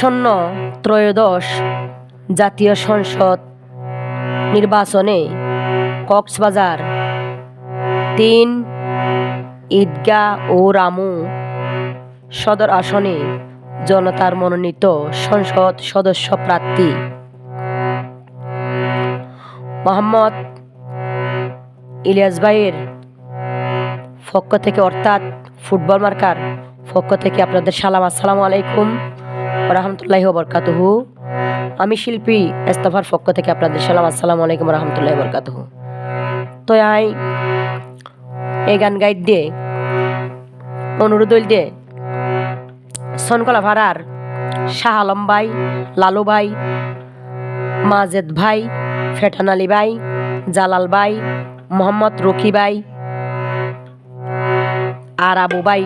আসন্ন ত্রয়োদশ জাতীয় সংসদ নির্বাচনে কক্সবাজার ৩ ঈদগাহ ও রামু সদর আসনে জনতার মনোনীত সংসদ সদস্য প্রার্থী মোহাম্মদ ইলিয়াস ভাইয়ের পক্ষ থেকে অর্থাৎ ফুটবল মার্কার পক্ষ থেকে আপনাদের সালাম। আসসালামু আলাইকুম রহমতুল্লাহি ওয়া বারাকাতুহু। আমি শিল্পী ইস্তফার পক্ষ থেকে আপনাদের সালাম। আসসালামু আলাইকুম রহমতুল্লাহি ওয়া বারাকাতুহু। তো এই গান গাইড দিয়ে অনুরোধ দিয়ে সনকলা ভাড়ার শাহ আলম ভাই, লালু ভাই, মাজেদ ভাই, ফেটান আলী ভাই, জালাল ভাই, মোহাম্মদ রকি ভাই আর আবু ভাই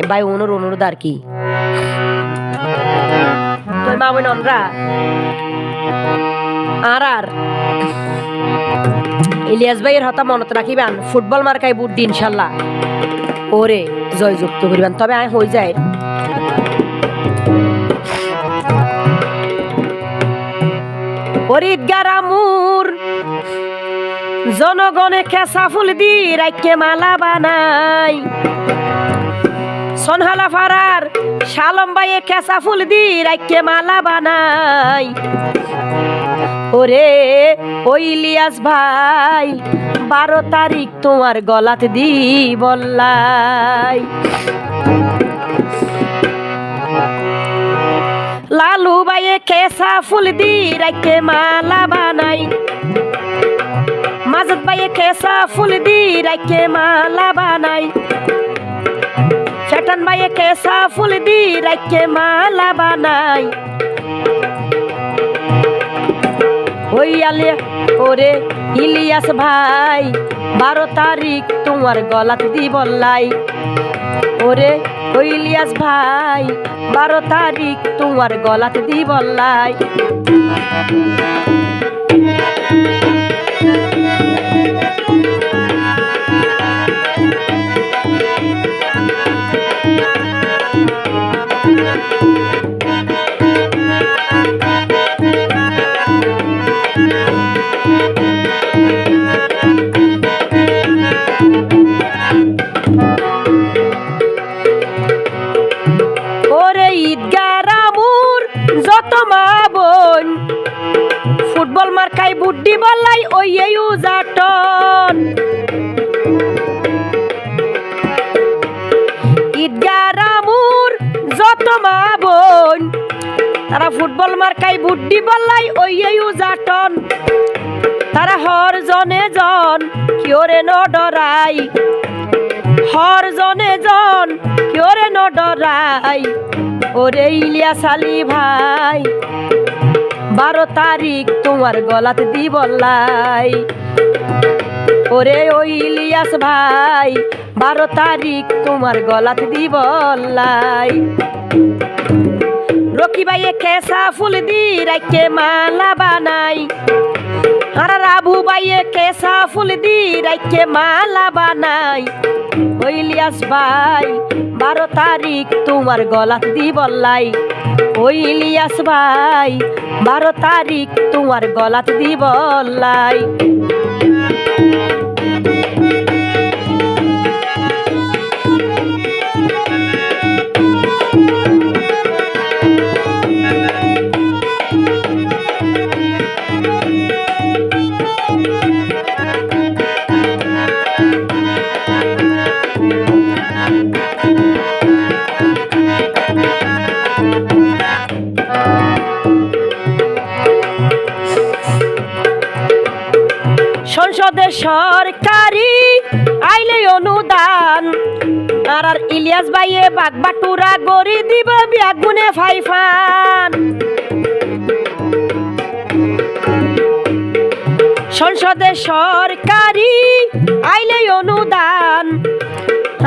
ভাই অনুরোধ আর কি। তো মা বোনরা আর ইলিয়াস ভাইয়ের হতা মনত রাখিবেন, ফুটবল মার্কায় বুট দিন ইনশাল্লাহ ওরে জয়যুক্ত করিবেন। তবে হয়ে যায় ঈদগাহ রামুর জনগণে খেসা ফুল দি রাইকে মালা বানাই, সনহালা ফারার শালম ভাইয়ে খেসা ফুল দি রাইকে মালা বানাই। ওরে ও ইলিয়াস ভাই 12 তারিখ তোমার গলাত দি বললাই। লালু ভাইয়ে খেসা ফুল দি রাইকে মালা বানাই, মাজেদ ভাইয়ে খেসা ফুল দি রাইকে মালা বানাই, ফেটান ভাইয়ে খেসা ফুল দি রাইকে মালা বানাই। ওই আলে ওরে ইলিয়াস ভাই 12 তারিখ তোমার গলাত দি বললাই। ওরে ওই ইলিয়াস ভাই 12 তারিখ তোমার গলাত দি বললাই। ঈদগাহ রামুর যত মা বোন ফুটবল মার্কাই বুড্ডি বললাই ওই উজাটন। ঈদগাহ রামুর যত মা বোন তারা ফুটবল মার্কাই বুড্ডি বললাই ওই উজাটন। তারা হর জনে জন কিওরে ন ডরাই, হর জনে জন কিওরে ন ডরাই। ওরে ইলিয়াস আলী ভাই 12 তারিখ তোমার গলাত দি বললাই। ওরে ওই ইলিয়াস ভাই 12 তারিখ তোমার গলাত দি বললাই। রকি ভাইয়ে খেসা ফুল দি রাইকে মালা বানাই, আর আবু ভাইয়ে খেসা ফুল দি রাইকে মালা বানাই। ওই ইলিয়াস ভাই 12 তারিখ তোমার গলাত দি বললাই। ওই ইলিয়াস ভাই 12 তারিখ তোমার গলাত দি বললাই। সংসদে সরকারি আইলে অনুদান, আর ইলিয়াস ভাইয়ে বাগবাটুরা গড়ি দিব বিয়াগুনে ফাইফান। সংসদে সরকারি আইলে অনুদান,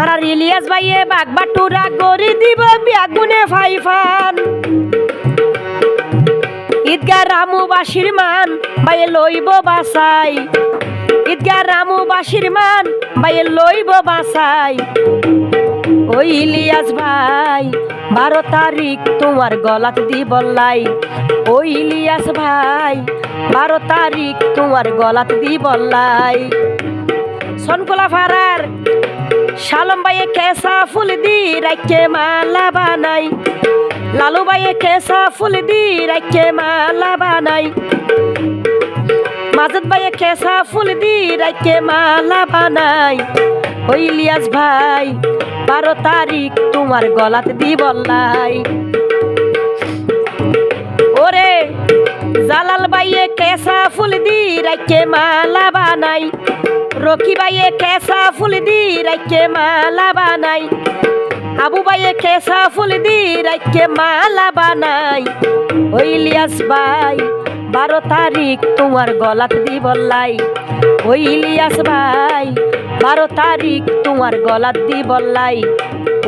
আর ইলিয়াস ভাইয়ে বাগবাটুরা গড়ি দিব বিয়াগুনে ফাইফান। ঈদগাহ রামু বাসির মান বাইয়ে লইব বাসাই, ঈদগাহ রামু বাসির মান বাইয়ে লইব বাসাই। ওই ইলিয়াস ভাই 12 তারিখ তোমার গলাত দিব লাই, ও ইলিয়াস ভাই 12 তারিখ তোমার গলাত দিব লাই। সনকোলা ফারার শালম ভাইয়ে কেসা ফুল দি রাখে মালা বানাই, লালু ভাইয়ে কেসা ফুল দি রাখে মালা বানাই, মাজেদ ভাইয়ে কেসা ফুল দি রাখে মালা বানাই। ও ইলিয়াস ভাই 12 তারিখ তোমার গলাত দিব লাই। ওরে জালাল ভাইয়ে কেসা ফুল দি রাখে মালা বানাই, রকি ভাইয়ে কেসা ফুল দি রাখে মালা বানাই, আবু ভাইয়ে কেসা ফুল দি রাখে মালা বানাই। ও ইলিয়াস ভাই 12 তারিখ তোমার গলাত দিব লাই, ও ইলিয়াস ভাই 12 তারিখ তোমার গলাত দিব লাই,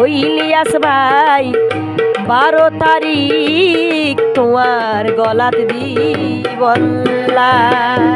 ও ইলিয়াস ভাই 12 তারিখ তোমার গলাত দিব লাই।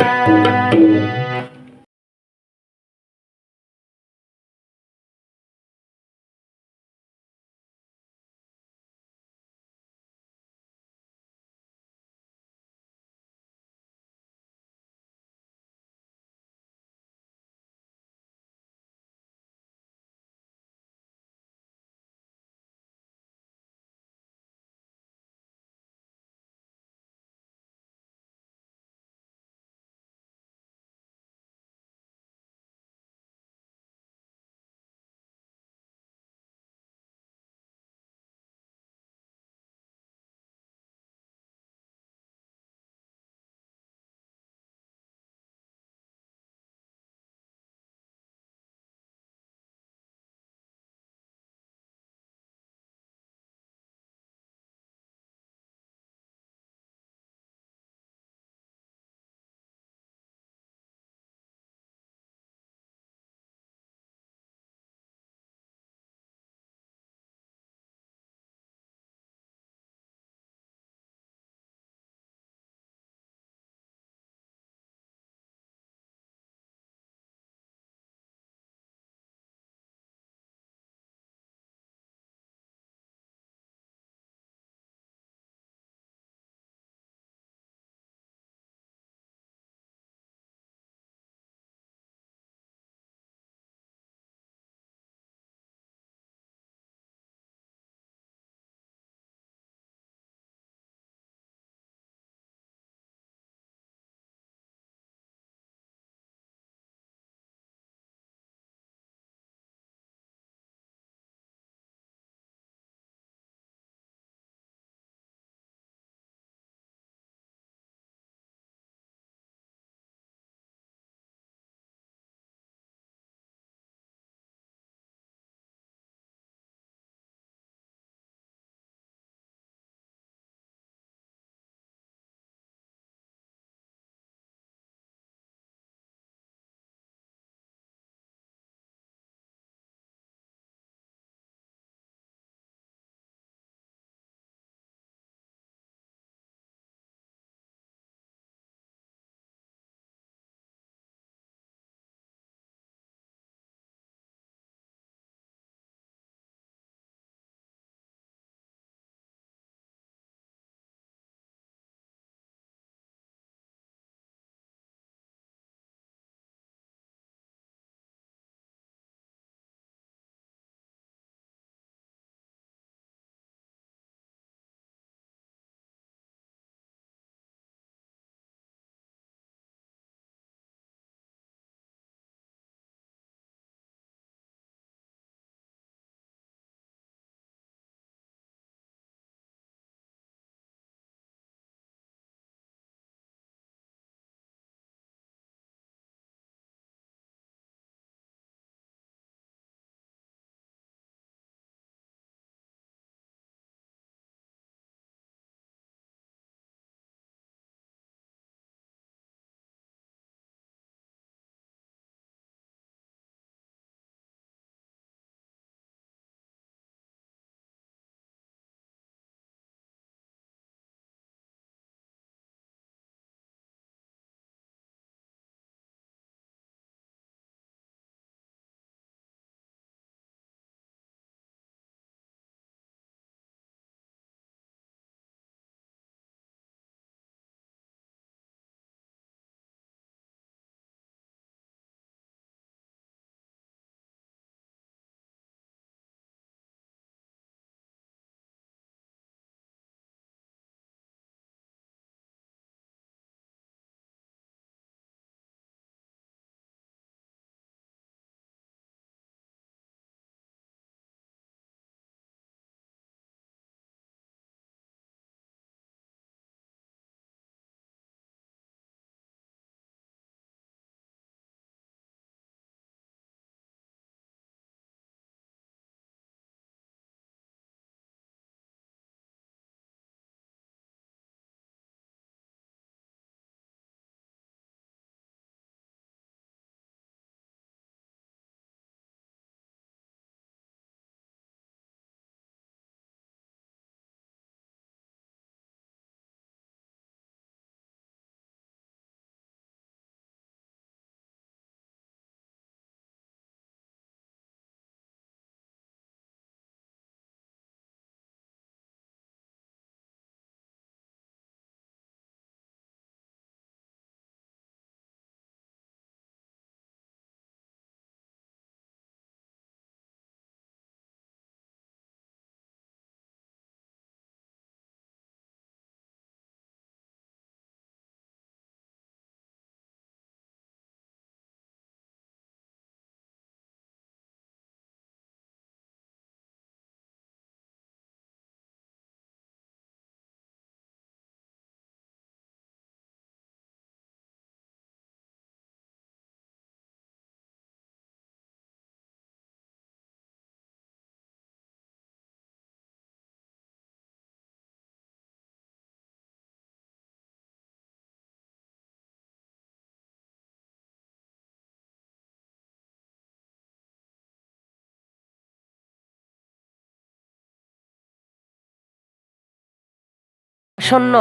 আসন্ন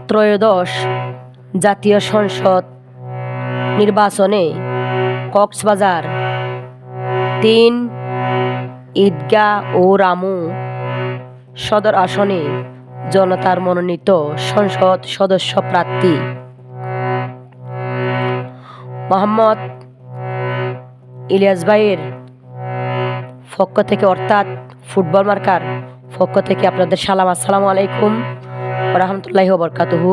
ত্রয়োদশ জাতীয় সংসদ নির্বাচনে কক্সবাজার ৩ ঈদগাহ ও রামু সদর আসনে জনতার মনোনীত সংসদ সদস্য প্রার্থী মোহাম্মদ ইলিয়াস ভাইয়ের পক্ষ থেকে অর্থাৎ ফুটবল মার্কার পক্ষ থেকে আপনাদের সালাম। আসসালামু আলাইকুম ওয়া রাহমাতুল্লাহি ওয়া বারাকাতুহু।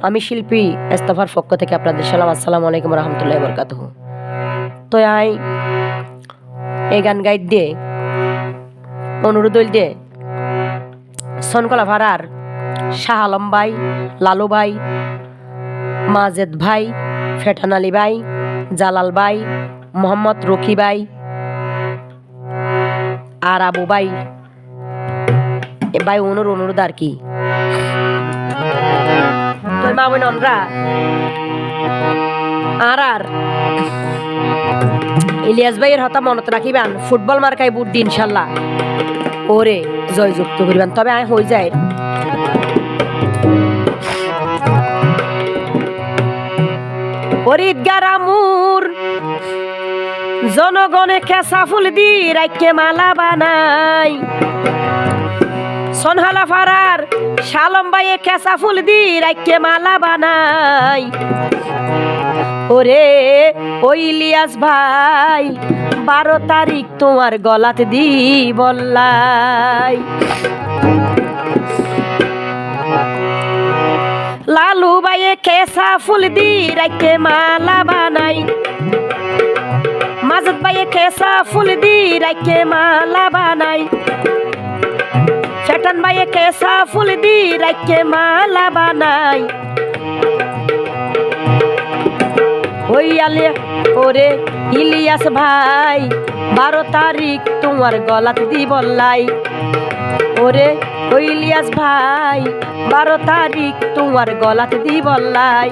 আমি শিল্পী ইস্তফার পক্ষ থেকে আপনাদের সালাম। আসসালামু আলাইকুম ওয়া রাহমাতুল্লাহি ওয়া বারাকাতুহু। তো এই গান গাই দিয়ে অনুরোধ দিয়ে সনকলা ভাড়ার শাহ আলম ভাই, লালু ভাই, মাজেদ ভাই, ফেটান আলী ভাই, জালাল ভাই, মোহাম্মদ রকি ভাই আর আবু ভাই ভাই অনুরোধ আর কি মা বোনরা আর ইলিয়াস ভাইয়ের হতা মনত রাখিবেন, ফুটবল মার্কায় বুট দিন ইনশাল্লাহ ওরে জয়যুক্ত করিবেন। তবে হয়ে যায় ঈদগাহ রামুর জনগণে কেঁচা ফুল দি রাইকে মালা বানাই, সনহালা ফারার শালম ভাইয়ে কেঁচা ফুল দি রাইকে মালা বানাই। ওরে ও ইলিয়াস ভাই 12 তারিখ তোমার গলাত দি বললাই, লালু ভাইয়ে কেঁচা ফুল দি রাইকে মালা বানাই, মাজেদ ভাইয়ে কেঁচা ফুল দি রাইকে মালা বানাই, ফেটান ভাইয়ে কেঁচা ফুল দি রাইকে মালা বানাই। ওই আলে ওরে ইলিয়াস ভাই 12 তারিখ তোমার গলাত দি বললাই, ওরে ওই ইলিয়াস ভাই 12 তারিখ তোমার গলাত দি বললাই।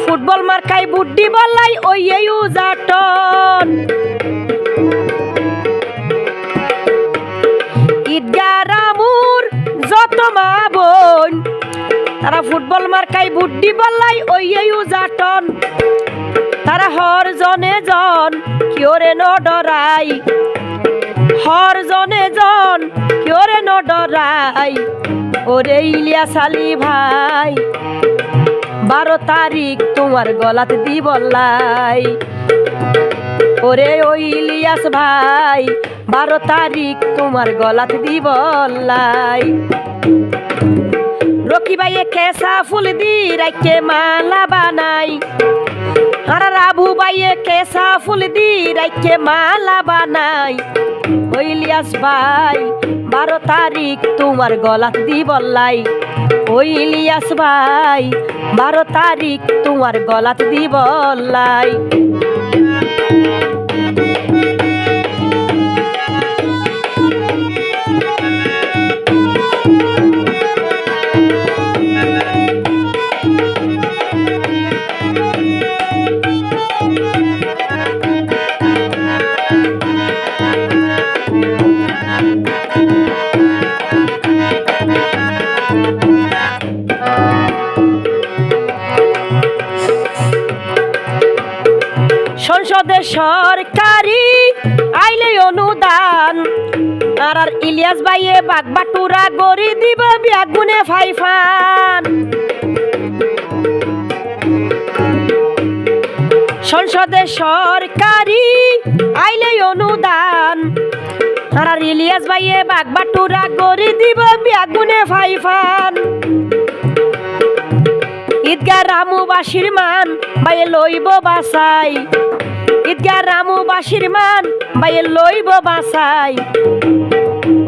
ফুটবল মার্কাই বুড্ডি বললাই ওই উজাটন, ঈদগাহ রামুর যত মা বোন তারা ফুটবল মার্কাই বুড্ডি বললাই ওই উজাটন, তারা হর জনে জন কিওরে ন ডরাই, হর জনে জন কিওরে ন ডরাই। ওরে ইলিয়াস আলী ভাই 12 তারিখ তোমার গলাত দি বললাই, ওরে ওই ইলিয়াস ভাই 12 তারিখ তোমার গলাত দি বললাই। রকি ভাইয়ে কেঁচা ফুল দি রাইকে মালা বানাই, আর আবু ভাইয়ে কেঁচা ফুল দি রাইকে মালা বানাই। ওই ইলিয়াস ভাই 12 তারিখ তোমার গলাত দি বললাই, ওই ইলিয়াস ভাই 12 তারিখ তোমার গলাত দি বললাই। সংসদে সরকারি আইলে অনুদান, আর ইলিয়াস ভাইয়ে বাগবাটুরা গড়ি দিব বিয়াগুনে ফাইফান। সংসদে সরকারি আইলে অনুদান, আর ইলিয়াস ভাইয়ে বাগবাটুরা গড়ি দিব বিয়াগুনে ফাইফান। ঈদগাহ রামু বাসির মান বাইয়ে লইব বাসাই, ঈদগাহ রামু বাসির মান বাইয়ে লইব বাসাই।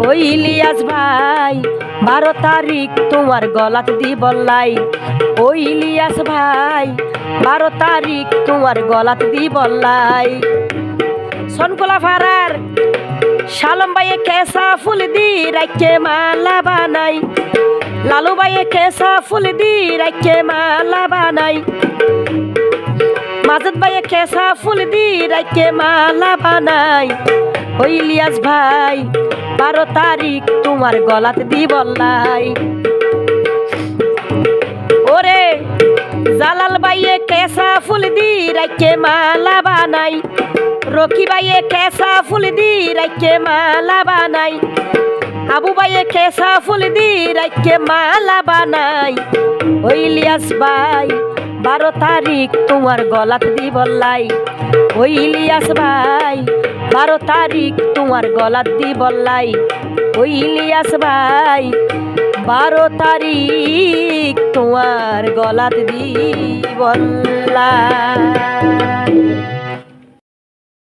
ওই ইলিয়াস ভাই 12 তারিখ তোমার গলাত দি বললাই, ওই ইলিয়াস ভাই 12 তারিখ তোমার গলাত দি বললাই। সনকোলা ফারার শালম ভাইয়ে কেসা ফুল দি রাখে মালা বানাই, লালু ভাইয়ে কেসা ফুল দি রাখে মালা বানাই, মাজেদ ভাইয়ে কেসা ফুল দি রাখে মালা বানাই। ওই ইলিয়াস ভাই 12 তারিখ তোমার গলাত দি বললাই। ওরে জালাল ভাইয়ে কেসা ফুল দি রাখে মালা বানাই, রকি ভাইয়ে কেসা ফুল দি রাখে মালা বানাই, আবু ভাইয়ে কেসা ফুল দি রাখে মালা বানাই। ওই ইলিয়াস ভাই 12 তারিখ তোমার গলাত দি বললাই, ওই ইলিয়াস ভাই 12 তারিখ তোমার গলাত দি বললাই, ওই ইলিয়াস ভাই 12 তারিখ তোমার গলাত দি বললাই।